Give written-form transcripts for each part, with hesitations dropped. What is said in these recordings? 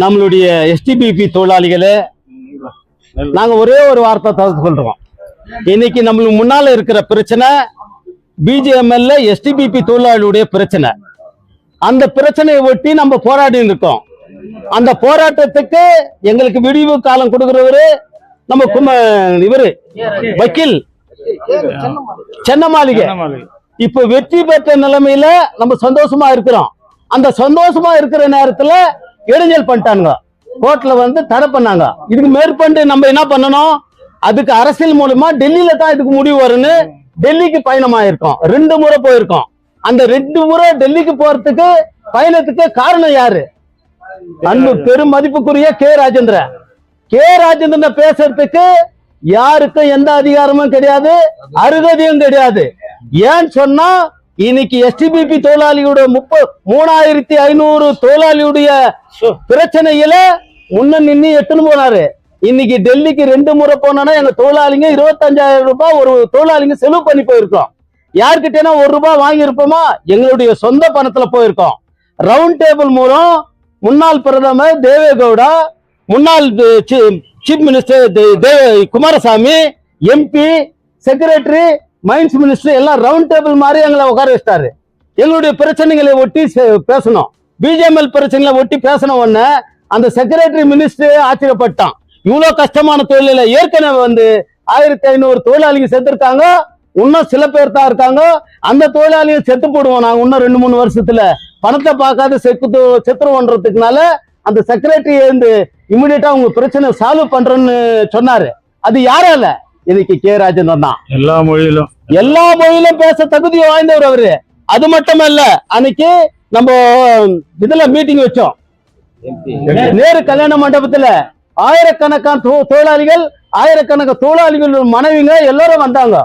நம்மளுடைய எஸ்டிபிபி தொழிலாளிகளே, நாங்க ஒரே ஒரு வார்த்தை சொல்றோம். இன்னைக்கு நம்மளுக்கு முன்னால இருக்கிற பிரச்சனை பிஜிஎம்எல்ல எஸ்டிபிபி தொழிலாளியுடைய பிரச்சனை. அந்த பிரச்சனையை ஒட்டி நம்ம போராடி இருக்கோம். அந்த போராட்டத்துக்கு எங்களுக்கு விடிவு காலம் கொடுக்கிறவரு நம்ம இவரு வக்கீல் சென்னமாளிகை. இப்ப வெற்றி பெற்ற நிலைமையில நம்ம சந்தோஷமா இருக்கிறோம். அந்த சந்தோஷமா இருக்கிற நேரத்துல இடைஞ்சல் பண்ணிட்டாங்க, கோர்ட்ல வந்து தடை பண்ணாங்க. இதுக்கு மேற்கொண்டு நம்ம என்ன பண்ணணும்? அதுக்கு அரசியல் மூலமா டெல்லியில தான் இதுக்கு முடிவு வரும்னு டெல்லிக்கு பயணமாயிருக்கோம். 2 முறை போயிருக்கோம். அந்த 2 முறை டெல்லிக்கு போறதுக்கு பயணத்துக்கு காரணம் யாரு? அன்பு பெரும் மதிப்புக்குரிய கே ராஜேந்திரன் பேசுறதுக்கு யாருக்கும் எந்த அதிகாரமும் கிடையாது, அருகதையும் கிடையாது. ஏன்னு சொன்னா இன்னைக்கு எஸ்டிபிபி தொழிலாளியோட 3500 தொழிலாளியுடைய பிரச்சனையில முன்ன நின்று எட்டுன்னு போனாரு. இன்னைக்கு டெல்லிக்கு 2 முறை போனா எங்க தொழிலாளிங்க 25,000 ரூபாய் ஒரு தொழிலாளிங்க செலவு பண்ணி போயிருக்கோம். யார்கிட்டனா 1 ரூபாய் வாங்கி இருப்போமா? எங்களுடைய சொந்த பணத்துல போயிருக்கோம். ரவுண்ட் டேபிள் மூலம் முன்னாள் பிரதமர் தேவேகவுடா, முன்னாள் chief minister Kumaraswamy, MP, secretary, mines minister எல்லாம் ரவுண்ட் டேபிள் மாதிரி எங்களை உட்கார வச்சிட்டாரு. எங்களுடைய பிரச்சனைகளை ஒட்டி பேசணும். பிஜேஎம்எல் பிரச்சனைகளை ஒட்டி பேசணும். உடனே அந்த செக்ரட்டரி மினிஸ்டர் ஆச்சரியப்பட்டான். இவ்வளவு கஷ்டமான தொழில ஏற்கனவே வந்து 1500 தொழிலாளிகள் செத்துருக்காங்க. இன்னும் சில பேர் தான் இருக்காங்க. அந்த தொழிலாளிகள் செத்து போடுவோம் நாங்க இன்னும் 2-3 வருஷத்துல, பணத்தை பார்க்காத செத்துருவோன்றதுக்குனால அந்த செக்ரட்டரி வந்து இமிடியேட்டா உங்க பிரச்சனை சால்வ் பண்றேன்னு சொன்னாரு. அது யாரால? இன்னைக்கு கே ராஜேந்திரன் தான். எல்லா மொழியிலும் பேச தகுதி வாய்ந்தவர் அவரு. அது மட்டுமல்ல, அன்னைக்கு நம்ம இதுல மீட்டிங் வச்சோம் நேரு கல்யாண மண்டபத்துல. ஆயிரக்கணக்கான தொழிலாளிகள், ஆயிரக்கணக்கான தொழிலாளிகள் மனைவிங்க எல்லாரும் வந்தாங்க.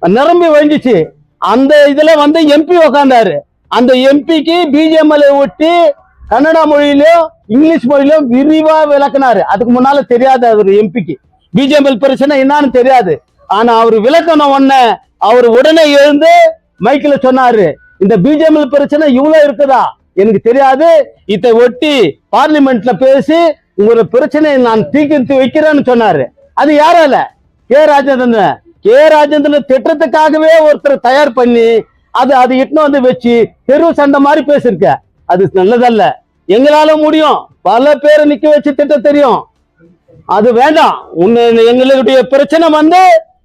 நிரம்பி வழிஞ்சிச்சு. அந்த இதுல வந்து எம்பி உக்காந்தாரு. அந்த எம்பிக்கு பிஜிஎம்எல் ஒட்டி கன்னடா மொழியிலும் இங்கிலீஷ் மொழியிலும் விரிவா விளக்குனாரு. அதுக்கு முன்னால தெரியாது அவரு எம்பிக்கு பிஜிஎம்எல் பிரச்சனை என்னன்னு தெரியாது. ஆனா அவரு விளக்கணும் உடனே அவர் உடனே எழுந்து மைக்கில் சொன்னாரு, இந்த பிஜிஎம்எல் பிரச்சனை இவ்வளவு இருக்குதா எனக்கு தெரியாது, இதை ஒட்டி பார்லிமெண்ட்ல பேசி உங்களோட பிரச்சனையை நான் தீர்த்து வைக்கிறேன்னு சொன்னாரு. அது யாரால? கே ராஜேந்திரன் திட்டத்துக்காகவே ஒருத்தர் தயார் பண்ணி அது இட்டுன்னு வந்து வச்சு தெருவு சண்டை மாதிரி பேசிருக்க. அது நல்லதல்ல. எங்களால முடியும், பல பேரை நிக்க வச்சு திட்டம் தெரியும். அது வேண்டாம். எங்களுடைய பிரச்சனை வந்து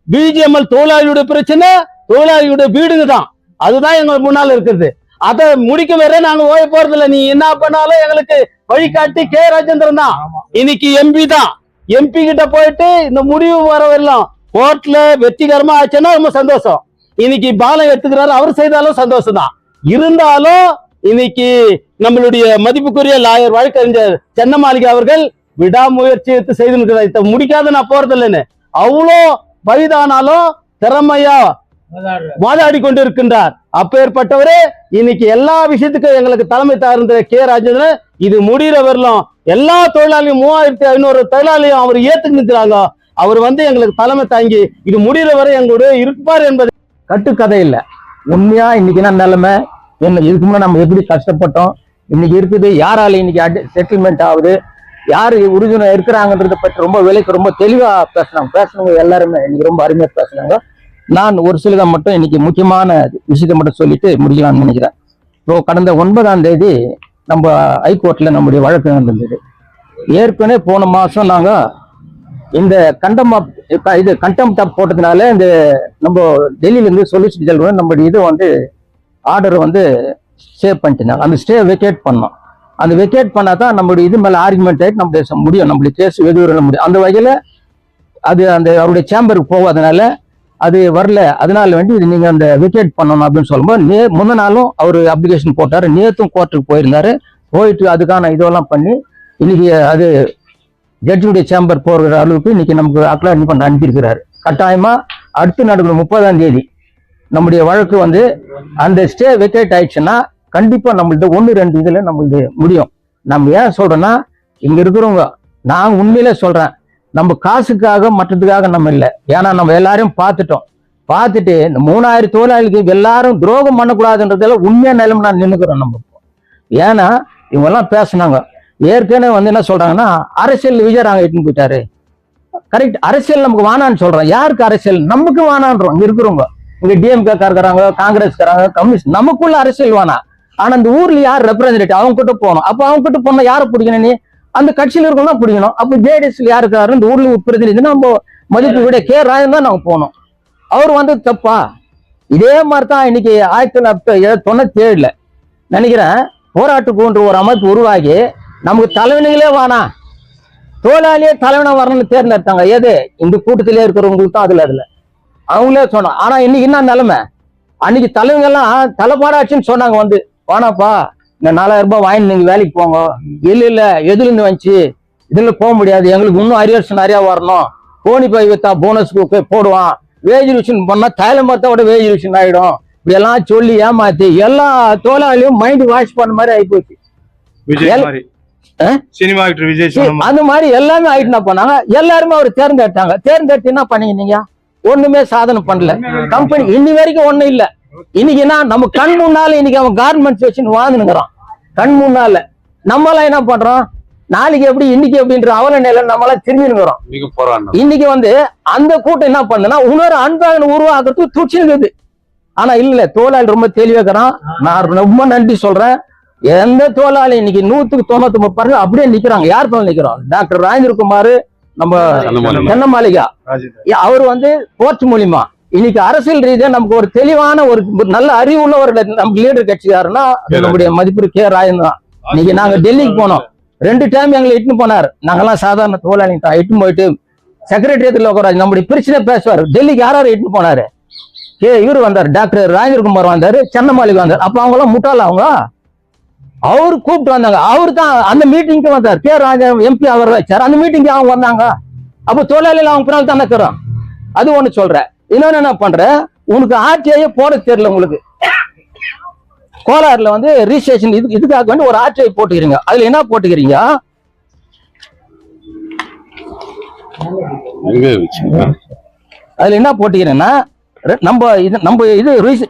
பிஜிஎம்எல் தொழிலாளியுடைய பிரச்சனை, தொழிலாளியுடைய வீடுங்க தான். அதுதான் எங்களுக்கு முன்னால இருக்குது. அதை முடிக்க வேற நாங்க ஓய போறதில்ல. நீ என்ன பண்ணாலும் எங்களுக்கு வழிகாட்டி கே ராஜேந்திரன் தான். இன்னைக்கு எம்பி தான். எம்பி கிட்ட போயிட்டு இந்த முடிவு வர வரலாம் கோர்ட்ல வெற்றிகரமா ஆச்சுன்னா ரொம்ப சந்தோஷம். இன்னைக்கு பாலம் எடுத்துக்கிறாரு, அவர் செய்தாலும் சந்தோஷம் தான். இருந்தாலும் இன்னைக்கு நம்மளுடைய மதிப்புக்குரிய லாயர் வழக்கறிஞர் சென்னமாளிகை அவர்கள் விடாமுயற்சி எடுத்து செய்து முடிக்காத நான் போறதில்லைன்னு அவ்வளோ வயதானாலும் திறமையா வாதாடி கொண்டு இருக்கின்றார். அப்பேற்பட்டவரே இன்னைக்கு எல்லா விஷயத்துக்கும் எங்களுக்கு தலைமை தார்ந்த கே ராஜேந்திரன் இது முடிகிற வரலாம் எல்லா தொழிலாளியும் 3500 தொழிலாளியும் அவர் ஏத்துக்கு நிற்கிறாங்க. அவர் வந்து எங்களுக்கு தலைமை தாங்கி இது முடிகிற வரை எங்களுடைய இருப்பார் என்பது கட்டுக்கதை இல்லை. உண்மையா இன்னைக்கு என்ன நிலைமை, என்ன இதுக்கு முன்னாடி நம்ம எப்படி கஷ்டப்பட்டோம், இன்னைக்கு இருக்குது, யாரால இன்னைக்கு செட்டில்மெண்ட் ஆகுது, யாரு உறுதுணை இருக்கிறாங்கன்றத பற்றி ரொம்ப விலைக்கு ரொம்ப தெளிவா பேசினவங்க எல்லாருமே இன்னைக்கு ரொம்ப அருமையா பேசுனாங்க. நான் ஒரு சிலதை மட்டும் இன்னைக்கு முக்கியமான விஷயத்தை மட்டும் சொல்லிட்டு முடிக்கலாம்னு நினைக்கிறேன். இப்போ கடந்த 9ஆம் தேதி நம்ம ஹைகோர்ட்ல நம்முடைய வழக்கு நடந்தது. ஏற்கனவே போன மாசம் நாங்க இந்த கண்டெம்ட் ஆஃப் போட்டதுனால இந்த நம்ம டெல்லியில இருந்து சொலிசிட்டர் ஜெனரல் நம்மளுடைய இது வந்து ஆர்டர் வந்து ஸ்டே பண்ணிட்டு அந்த ஸ்டே வெக்கேட் பண்ணோம். அந்த வெக்கேட் பண்ணாதான் நம்மளுடைய இது மேல ஆர்குமெண்ட் ஆகிட்டு நம்ம பேச முடியும், நம்மளுடைய கேஸ் வெகு முடியும். அந்த வகையில அது அந்த அவருடைய சேம்பருக்கு போகாதனால அது வரல. அதனால வேண்டி இது நீங்க அந்த வெக்கேட் பண்ணணும் அப்படின்னு சொல்லும்போது முந்த நாளும் அவர் அப்ளிகேஷன் போட்டாரு. நேற்றும் கோர்ட்டுக்கு போயிருந்தாரு. போயிட்டு அதுக்கான இதெல்லாம் பண்ணி இன்னைக்கு அது ஜட்ஜுடைய சேம்பர் போகிற அளவுக்கு இன்னைக்கு நமக்கு அக்லாட் பண்ண அனுப்பியிருக்கிறாரு. கட்டாயமா அடுத்து நடக்கிற 30ஆம் தேதி நம்முடைய வழக்கு வந்து அந்த ஸ்டே வெக்கேட் ஆயிடுச்சுன்னா கண்டிப்பா நம்மள்ட்ட 1-2 இதுல நம்மளுது முடியும். நம்ம ஏன் சொல்றோம்னா இங்க இருக்கிறவங்க, நான் உண்மையிலே சொல்றேன், நம்ம காசுக்காக மற்றதுக்காக நம்ம இல்லை. ஏன்னா நம்ம எல்லாரையும் பார்த்துட்டு இந்த 3000 தொழிலாளிகளுக்கு எல்லாரும் துரோகம் பண்ணக்கூடாதுன்றதுல உண்மையா நிலைமை நான் நின்னுக்கிறோம். நம்ம ஏன்னா இவங்க எல்லாம் பேசினாங்க, ஏற்கனவே வந்து என்ன சொல்றாங்கன்னா அரசியல் விஜயராங்க இட்டுன்னு போயிட்டாரு. கரெக்ட், அரசியல் நமக்கு வானான்னு சொல்றோம். யாருக்கு அரசியல்? நமக்கு வானான்றோம். இங்க இருக்கிறவங்க, இங்க டிஎம்கே இருக்கிறாங்க, காங்கிரஸ்காரங்க, கம்யூனிஸ்ட், நமக்குள்ள அரசியல் வானா. ஆனா அந்த ஊர்ல யார் ரெப்ரசன்டேட்டிவ் அவங்க கிட்ட போகணும். அப்ப அவங்க கிட்ட போனா யாரை பிடிக்கணும்? நீ அந்த கட்சியில இருக்கணும் தான் பிடிக்கணும். அப்ப ஜேடிஎஸ்ல யாரு இருக்காரு இந்த ஊர்ல பிரதிநிதி நம்ம மதிப்பு விட கே ராஜன் தான் நாங்க போனோம். அவர் வந்து தப்பா? இதே மாதிரிதான் இன்னைக்கு 1997 நினைக்கிறேன் போராட்ட கூன்று ஒரு அமைப்பு உருவாகி நமக்கு தலைவனிகளே வானா, தோளாளியே தலைவனா வரணும்னு தேர்ந்தெடுத்தாங்க. எது? இந்த கூட்டத்திலே இருக்கிறவங்களுக்கு தான் அதுல அவங்களே சொன்னோம். ஆனா இன்னைக்கு என்ன நிலைமை? அன்னைக்கு தலைவங்க எல்லாம் தலைப்பாடாச்சுன்னு சொன்னாங்க, வந்து வானாப்பா இந்த 4000 ரூபாய் வாங்கி நீங்க வேலைக்கு போங்க. இல்ல எதுல இருந்து வந்துச்சு, இதுல போக முடியாது, எங்களுக்கு இன்னும் அரியர்ஸ் நிறைய வரணும், போனி பை வித்தா போனஸ்க்கு போடுவான், வேஜ் ரிவிஷன் பண்ணா தைலம் பார்த்தா வேஜ் ரிவிஷன் ஆயிடும், இப்படி எல்லாம் சொல்லி ஏமாத்தி எல்லா தோளாலையும் மைண்ட் வாஷ் பண்ண மாதிரி ஆயிப்போச்சு. அந்த மாதிரி எல்லாமே ஆயிட்டு என்ன பண்ணாங்க, எல்லாருமே அவர் தேர்ந்தெடுத்தாங்க. தேர்ந்தெடுத்து என்ன பண்ணீங்க நீங்க? ஒண்ணுமே சாதனை பண்ணல. கம்பெனி இன்னி வரைக்கும் ஒண்ணும் இல்ல. இன்னைக்கு என்ன நம்ம கண் முன்னால இன்னைக்கு அவன் கார்மெண்ட்ஸ் வச்சுன்னு வாழ்ந்துங்கிறான். கண் முன்னால நம்மளாம் என்ன பண்றோம்? நாளைக்கு எப்படி இன்னைக்கு எப்படின்ற அவல நிலை நம்மளாம் திரும்பினுங்கிறோம். இன்னைக்கு வந்து அந்த கூட்டம் என்ன பண்ணுன்னா இன்னொரு அன்பாக உருவாக்குறதுக்கு துடிச்சுங்குது. ஆனா இல்ல, தோளாளி ரொம்ப தெளிவாக்குறான். நான் ரொம்ப நன்றி சொல்றேன். எந்த தோளாளி இன்னைக்கு 100% அப்படியே நிக்கிறாங்க. யார் போல நிக்கிறோம்? டாக்டர் ராஜேந்திரகுமார், நம்ம சென்னமாளிகா, அவர் வந்து கோர்ட் மூலியமா இன்னைக்கு அரசியல் ரீதியா நமக்கு ஒரு தெளிவான ஒரு நல்ல அறிவு உள்ள ஒரு நமக்கு லீடர் கட்சி யாருன்னா நம்முடைய மதிப்பு கே ராஜன் தான். இன்னைக்கு நாங்க டெல்லிக்கு போனோம், 2 டைம் எங்களை இட்டுன்னு போனார். நாங்கெல்லாம் சாதாரண தோளாளி தான். இட்டுன்னு போயிட்டு செக்ரட்டரியத்துல உட்காராது நம்முடைய பிரச்சனை பேசுவார். டெல்லிக்கு யாரும் இட்டுன்னு போனாரு? இவரு வந்தார், டாக்டர் ராஜேந்திரகுமார் வந்தாரு, சென்னமாளிகா வந்தார். அப்ப அவங்க எல்லாம் முட்டாள அவங்க? அவரு கூப்பிட்டு வந்தாங்க. அவரு தான் அந்த மீட்டிங்க்கு வந்தார். கே ராஜா எம்பி அவர் வச்சார். அந்த மீட்டிங்க்கு அவங்க வந்தாங்க. அப்ப தொழிலாளிகள் அவங்க பிறகு தானே தரும். அது ஒண்ணு சொல்ற. இன்னொன்னு என்ன பண்ற, உனக்கு ஆர்டிஐ போட தெரியல. உங்களுக்கு கோலாறுல வந்து ரிஜிஸ்ட்ரேஷன் இதுக்காக வேண்டி ஒரு ஆர்டிஐ போட்டுக்கிறீங்க. அதுல என்ன போட்டுக்கிறீங்க? அதுல என்ன போட்டுக்கிறேன்னா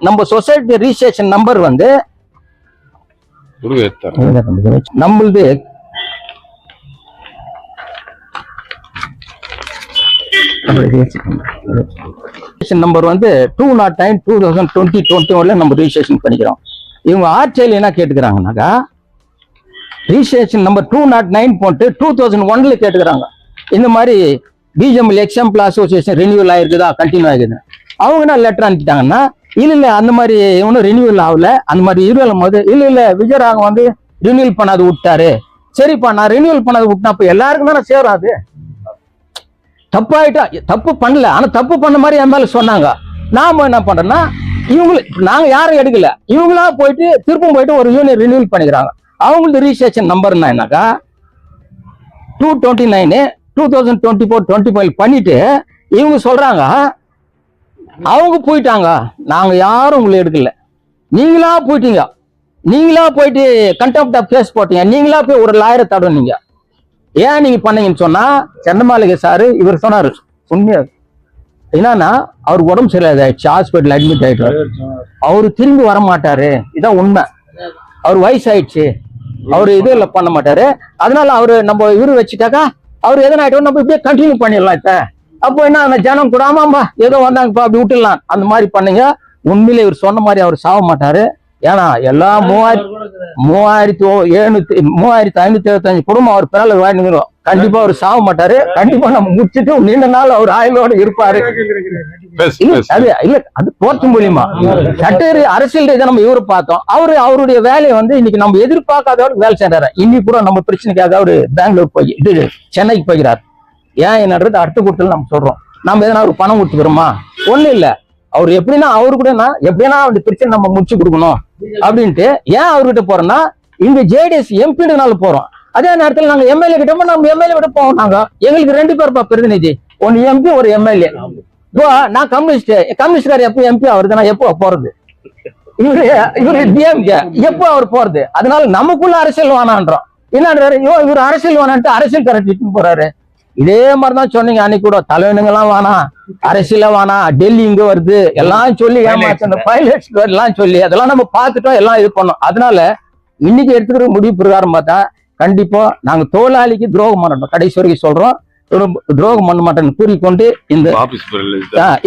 நம்ம சொசைட்டி ரிஜிஸ்ட்ரேஷன் நம்பர் வந்து நம்மளது நம்பர் வந்து 209/2020 நம்ம ரிஜிஸ்ட்ரேஷன் பண்ணிக்கிறோம். இவங்க ஆர்டிஐல என்ன கேட்டுக்கிறாங்கன்னாக்கா ரிஜிஸ்ட்ரேஷன் நம்பர் 209 போட்டு 2001 கேட்டுக்கிறாங்க. இந்த மாதிரி பிஜிஎம்எல் எக்ஸாம்பிள் அசோசியேஷன் ரினியூவல் ஆயிருக்குதா, கண்டினியூ ஆகுது. அவங்க என்ன லெட்டர் அனுப்பிட்டாங்கன்னா இல்ல அந்த மாதிரி ஒன்றும் ரினியூவல் ஆகல. அந்த மாதிரி இருவலும் போது இல்ல விஜயராக வந்து ரினியூவல் பண்ணாது விட்டாரு. சரிப்பா, நான் ரினியூவல் பண்ணாது விட்டா அப்ப எல்லாருக்கும் தானே சேராது. தப்பாயிட்டா, தப்பு பண்ணல, ஆனா தப்பு பண்ண மாதிரி என் மேல சொன்னாங்க. நாம என்ன பண்றோம்னா இவங்களுக்கு நாங்க யாரும் எடுக்கல, இவங்களா போயிட்டு திருப்பும் போயிட்டு ஒரு யூனியன் ரினியூவல் பண்ணிக்கிறாங்க. அவங்களுக்கு ரிஜிஸ்ட்ரேஷன் நம்பர்னா என்னக்கா 229/2024-25 பண்ணிட்டு இவங்க சொல்றாங்க அவங்க போயிட்டாங்க, நாங்க யாரும் உங்களை எடுக்கல, நீங்களா போயிட்டீங்க, நீங்களா போயிட்டு கண்டெம்ப்ட் ஆஃப் கேஸ் போட்டீங்க, நீங்களா போய் ஒரு லாயரை தடவுனீங்க. ஏன் நீங்க பண்ணீங்கன்னு சொன்னா சென்னமாளிகை சாரு இவர் சொன்னாரு உண்மையா என்னன்னா அவருக்கு உடம்பு சரியில்லாதாயிடுச்சு, ஹாஸ்பிட்டல் அட்மிட் ஆயிட்டாரு, அவரு திரும்பி வர மாட்டாரு, இதான் உண்மை. அவர் வயசாயிடுச்சு, அவரு இது இல்ல பண்ண மாட்டாரு. அதனால அவரு நம்ம இவரு வச்சுட்டாக்கா அவரு எதனா ஆயிட்டோம் நம்ம இப்படியே கண்டினியூ பண்ணிடலாம். இப்ப அப்போ என்ன ஜனம் கூட ஆமாம்பா ஏதோ வந்தாங்கப்பா அப்படி விட்டுடலாம் அந்த மாதிரி பண்ணுங்க. உண்மையிலே இவர் சொன்ன மாதிரி அவர் சாக மாட்டாரு. ஏன்னா எல்லா 3575 குடும்பம் அவர் பிறகு வாழ்ந்துக்கிறோம். கண்டிப்பா அவர் சாக மாட்டாரு. கண்டிப்பா நம்ம முடிச்சுட்டு நீண்ட நாள் அவர் ஆயுளோட இருப்பாரு. இல்ல அது கோர்ட் மூலியமா சட்ட அரசியல் ரீதியா நம்ம இவரு பார்த்தோம். அவருடைய வேலையை வந்து இன்னைக்கு நம்ம எதிர்பார்க்காதவரு வேலை செய்யறாரு. இன்னைக்கு கூட நம்ம பிரச்சனைக்காக அவரு பெங்களூர் போய் சென்னைக்கு போகிறார். ஏன் என்னன்றது அடுத்த கூட்டத்தில் நம்ம சொல்றோம். நம்ம எதனா ஒரு பணம் கொடுத்துக்கிறோமா? ஒண்ணு இல்ல. அவர் எப்படின்னா அவரு கூட எப்படின்னா அவருடைய பிரச்சனை நம்ம முடிச்சு கொடுக்கணும் அப்படின்ட்டு ஏன் அவர்கிட்ட போறோம்னா இங்க ஜேடிஎஸ் எம்பினால போறோம். அதே நேரத்தில் நாங்க எம்எல்ஏ கிட்ட நம்ம எம்எல்ஏ கிட்ட போவோம். நாங்க எங்களுக்கு 2 பேர்ப்பா பிரதிநிதி, ஒன்னு எம்பி ஒரு எம்எல்ஏ. நான் கம்யூனிஸ்ட்கார் எப்போ எம்பி ஆகுறது, நான் எப்போ போறது, இவரு டிஎம்கே எப்போ அவர் போறது. அதனால நமக்குள்ள அரசியல் வேணான்றோம். என்னன்றாரு இவர் அரசியல் வேணான்ட்டு அரசியல் கரெக்ட் போறாரு. இதே மாதிரிதான் சொன்னீங்க அன்னைக்கு கூட, தலைவனுங்கெல்லாம் வேணாம், அரசியல வேணாம், டெல்லி இங்க வருது எல்லாம் சொல்லி ஏமாத்த பைலட்ஸ் எல்லாம் சொல்லி அதெல்லாம் நம்ம பார்த்துட்டோம், எல்லாம் இது பண்ணோம். அதனால இன்னைக்கு எடுத்துக்கிற முடிவு பிரகாரம் பார்த்தா கண்டிப்பா நாங்க தொழிலாளிக்கு துரோகம் பண்ணணும், கடைசி வரைக்கும் சொல்றோம். துரோகம் பண்ண மாட்டேன்னு கூறிக்கொண்டு இந்த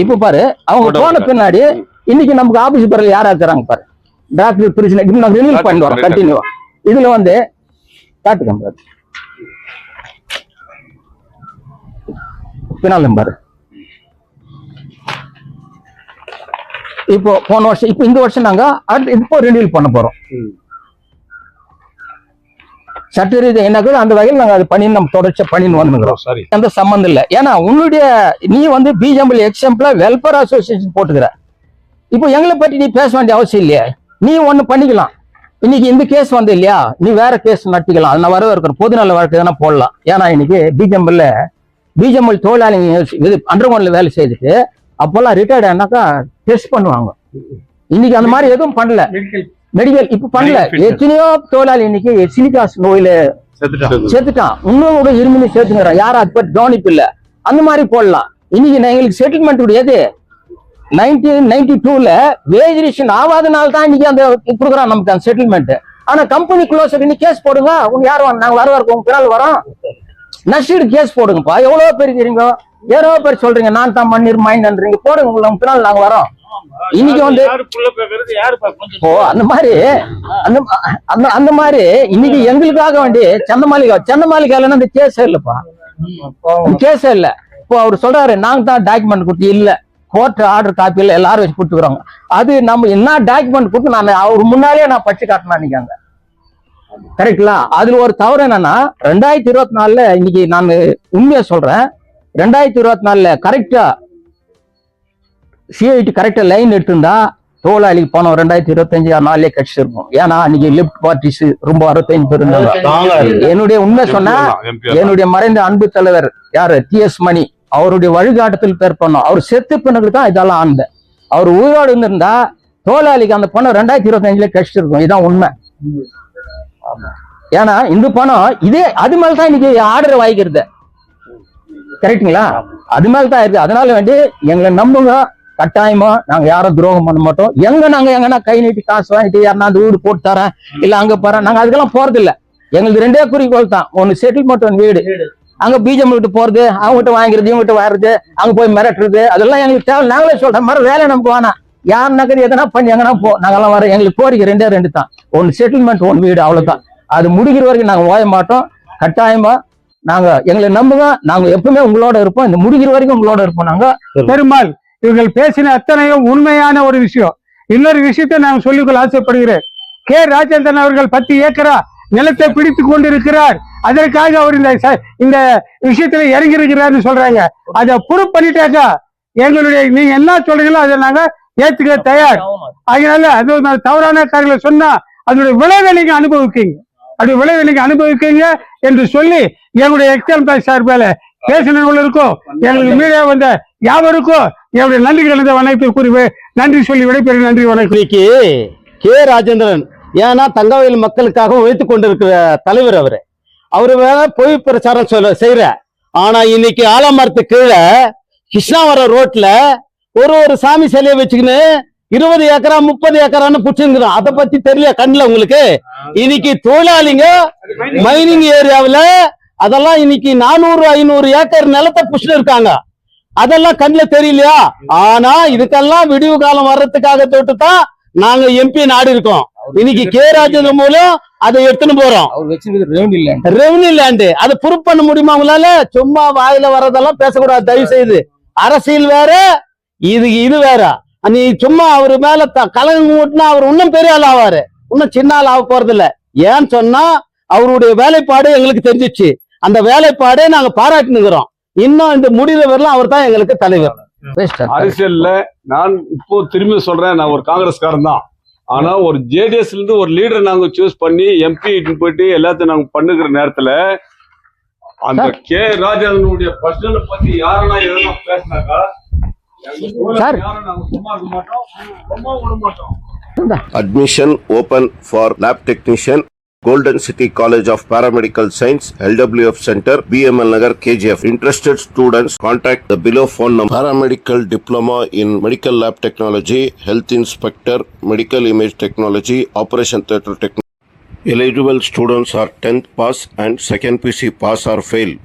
இப்ப பாரு அவங்க போன பின்னாடி இன்னைக்கு நமக்கு ஆபீஸ் பரல் யாரா இருக்கிறாங்க பாரு, டாக்டர் பிரிச்சு இப்ப நாங்க ரினியூல் பண்ணி வரோம் கண்டினியூவா. இதுல வந்து காட்டுக்க பின்னாலும் பாரு, இப்போ போன வருஷம் இப்ப இந்த வருஷம் நாங்க இப்போ ரினியூல் பண்ண போறோம். சட்ட ரீதியாக என்ன அந்த வகையில் நாங்க அது பண்ணி நம்ம தொடர்ச்சி பண்ணின்னு வந்துக்கிறோம். எந்த சம்பந்தம் இல்லை. ஏன்னா உன்னுடைய நீ வந்து பிஜம்பிள் எக்ஸாம்பிளா வெல்ஃபேர் அசோசியேஷன் போட்டுக்கிற, இப்போ எங்களை பற்றி நீ பேச வேண்டிய அவசியம் இல்லையா? நீ ஒண்ணு பண்ணிக்கலாம். இன்னைக்கு இந்த கேஸ் வந்து இல்லையா, நீ வேற கேஸ் நடத்திக்கலாம். அது நான் வரவேற்கிறேன். பொதுநல வழக்கு எதனா போடலாம். ஏன்னா இன்னைக்கு பிஜம்பிள் தொழிலாளி இது அண்டர்கிரவுண்ட்ல வேலை செய்துட்டு அப்பெல்லாம் ரிட்டையர்ட் ஆனாக்கா டெஸ்ட் பண்ணுவாங்க. இன்னைக்கு அந்த மாதிரி எதுவும் பண்ணல. மெடிக்கல் இப்ப பண்ணல. எத்தனையோ தொழிலாளி இன்னைக்கு சிலிகாஸ் நோயில சேர்த்துட்டான். இன்னும் கூட இருமினி சேர்த்துக்கிறான். யாரும் அது பத்தி கவனிப்பு இல்ல. அந்த மாதிரி போடலாம். இன்னைக்கு எங்களுக்கு செட்டில்மெண்ட் எது 1992ல வேஜரேஷன் ஆகாதனால தான் இன்னைக்கு அந்த கொடுக்குறான் நமக்கு அந்த செட்டில்மெண்ட். ஆனா கம்பெனி க்ளோஸ் இன்னைக்கு கேஸ் போடுங்க. உங்க யாரும் நாங்க வரவா உங்க பின்னால் வரோம், நஷ்டீடு கேஸ் போடுங்கப்பா. எவ்வளவு பேர் தெரியுங்க, எவ்வளோ பேர் சொல்றீங்க நான் தான் மண்ணீர் மைண்ட்ன்றீங்க, போடுங்க. உங்க பின்னால் நாங்க வரோம். இன்னைக்கு வந்து அந்த மாதிரி அந்த மாதிரி இன்னைக்கு எங்களுக்காக வேண்டி சந்தமாளிகால அந்த கேஸே இல்லப்பா, கேஸே இல்ல. இப்போ அவர் சொல்றாரு நாங்க தான் டாக்குமெண்ட் கொடுத்து இல்ல, கோர்ட் ஆர்டர் காப்பி இல்ல, எல்லாரும் வச்சு கொடுத்துக்கிறோங்க. அது நம்ம என்ன டாக்குமெண்ட் கொடுத்து நான் அவர் முன்னாலே நான் படிச்சு காட்டினா நினைக்காங்க. கரெக்ட்ல? அதுல ஒரு தவறு என்னன்னா 2024 இன்னைக்கு நான் உண்மையா சொல்றேன், 2024 கரெக்டா சிஐடி கரெக்டா லைன் எடுத்திருந்தா தொழிலாளிக்கு பணம் 2025 கிடைச்சிருக்கும். ஏன்னா அன்னைக்கு லெப்ட் பார்ட்டிஸ் ரொம்ப 65 பேர் இருந்தாங்க. என்னுடைய உண்மை சொன்னா என்னுடைய மறைந்த அன்பு தலைவர் யாரு TS மணி அவருடைய வழிகாட்டத்தில் பேர் பண்ணோம். அவர் செத்து பின்னுக்கு தான் இதெல்லாம் ஆனது. அவர் உயிரோடு இருந்திருந்தா தொழிலாளிக்கு அந்த பணம் 2025 கிடைச்சிருக்கும். இதுதான் உண்மை. ஏன்னா இந்த பணம் இதே அது மேலதான் இன்னைக்கு ஆர்டர் வாங்கிக்கிறது. கரெக்டுங்களா? அது மேலதான் இருக்கு. அதனால வேண்டி எங்களை நம்புங்க. கட்டாயமா நாங்க யாரும் துரோகம் பண்ண மாட்டோம். நாங்க எங்கன்னா கை நீட்டி காசு வாங்கிட்டு யாருன்னா அந்த வீடு போட்டு தரேன் இல்ல அங்க போறேன், நாங்க அதுக்கெல்லாம் போறது இல்ல. எங்களுக்கு ரெண்டே குறிக்கோள் தான், ஒன்னு செட்டில்மெண்ட், ஒன்று வீடு. அங்க பிஜம் விட்டு போறது, அவங்ககிட்ட வாங்கிறது, இவங்ககிட்ட வர்றது, அங்க போய் மிரட்டுறது, அதெல்லாம் எங்களுக்கு தேவை. நாங்களே சொல்றேன் மாதிரி வேலை நமக்கு வேணாம். யார் நகர் எதனா பண்ணி எங்கன்னா போ, நாங்கெல்லாம் வர. எங்களுக்கு கோரிக்கை ரெண்டு தான், ஒன்னு செட்டில்மெண்ட், ஒன்னு வீடு, அவ்வளவுதான். அது முடிக்கிற வரைக்கும் நாங்க ஓய மாட்டோம். கட்டாயமா நாங்க எங்களை நம்புங்க. நாங்க எப்பவுமே உங்களோட இருப்போம். இந்த முடிக்கிற வரைக்கும் உங்களோட இருப்போம். நாங்க பெருமாள் இவர்கள் பேசின அத்தனையும் உண்மையான ஒரு விஷயம். இன்னொரு விஷயத்தை நான் சொல்லிக்கொள்ள ஆசைப்படுகிறேன். கே ராஜேந்திரன் அவர்கள் 10 ஏக்கரா நிலத்தை பிடித்து கொண்டிருக்கிறார். அதற்காக அவர் இந்த விஷயத்துல இறங்கி இருக்கிறார்னு சொல்றாங்க. அதை ப்ரூவ் பண்ணிட்டாக்கா எங்களுடைய நீங்க என்ன சொல்றீங்களோ அதை நாங்க ஏத்துக்க தயார். அதனால அது தவறான காரியங்களை சொன்னா அதனுடைய விளைவை நீங்க அனுபவிக்கீங்க, அப்படி விளைவை நீங்க அனுபவிக்கீங்க என்று சொல்லி எங்களுடைய எக்ஸாம்பிள் சார்பில் பேசினவர்களுக்கும் எங்களுக்கு மீடியா வந்த யாவருக்கும் என்னுடைய நன்றி கலந்த வணக்கத்தை கூறி நன்றி சொல்லி விடைபெறும். நன்றி, வணக்கம். கே ராஜேந்திரன் ஏன்னா தங்கவயல் மக்களுக்காக உழைத்துக் கொண்டிருக்கிற தலைவர் அவரு வேற பொய் பிரச்சாரம் செய்யற. ஆனா இன்னைக்கு ஆலமரத்து கீழே கிருஷ்ணாவரம் ரோட்ல ஒரு சாமி சிலையை வச்சுக்கின்னு 20 ஏக்கரா 30 ஏக்கரான்னு புடிச்சுங்கிறோம். அதை பத்தி தெரியல கண்ணுல உங்களுக்கு. இன்னைக்கு தொழிலாளிங்க மைனிங் ஏரியாவில அதெல்லாம் இன்னைக்கு 400-500 ஏக்கர் நிலத்தை புடிச்சுட்டு இருக்காங்க. அதெல்லாம் கண்ணுல தெரியலையா? ஆனா இதுக்கெல்லாம் விடிவு காலம் வர்றதுக்காக தொட்டுதான் நாங்க MP நாடு இருக்கோம். இன்னைக்கு கே ராஜேந்திரன் மூலம் அதை எடுத்துன்னு போறோம். ரெவன்யூ லேண்டு அதை ப்ரூவ் பண்ண முடியுமா உங்களால? சும்மா வாயில வர்றதெல்லாம் பேசக்கூடாது தயவு செய்து. அரசியல் வேற, இது வேற. நீ சும்மா அவரு மேல கலங்கு ஊட்டினா அவர் இன்னும் பெரிய ஆள் ஆவாரு, இன்னும் சின்ன ஆள் ஆக போறது இல்ல. ஏன்னு சொன்னா அவருடைய வேலைப்பாடு எங்களுக்கு தெரிஞ்சிச்சு. அந்த வேலைப்பாடே நாங்க பாராட்டினுக்கிறோம். இன்னும் இந்த முடிவு வரலாம் அவர் தான் எங்களுக்கு தலைவர். அரசியல்ல நான் இப்போ திரும்பி சொல்றேன், நான் ஒரு காங்கிரஸ்காரன் தான். ஆனா ஒரு JDS இருந்து ஒரு லீடர் நாங்க சூஸ் பண்ணி MP போயிட்டு எல்லாத்தையும் நாங்க பண்ணுகிற நேரத்துல அந்த கே ராஜேந்திரனுடைய பர்சனல் பத்தி யாருன்னா எதனா பேசினாக்கா யாரும் நாங்க சும்மா இருக்க மாட்டோம், சும்மா விட மாட்டோம். Admission open for lab technician, Golden City College of Paramedical Science, LWF Center, BML Nagar, KGF. Interested students contact the below phone number. Paramedical Diploma in Medical Lab Technology, Health Inspector, Medical Image Technology, Operation Theatre Technology. Eligible students are 10th pass and second PC pass or fail.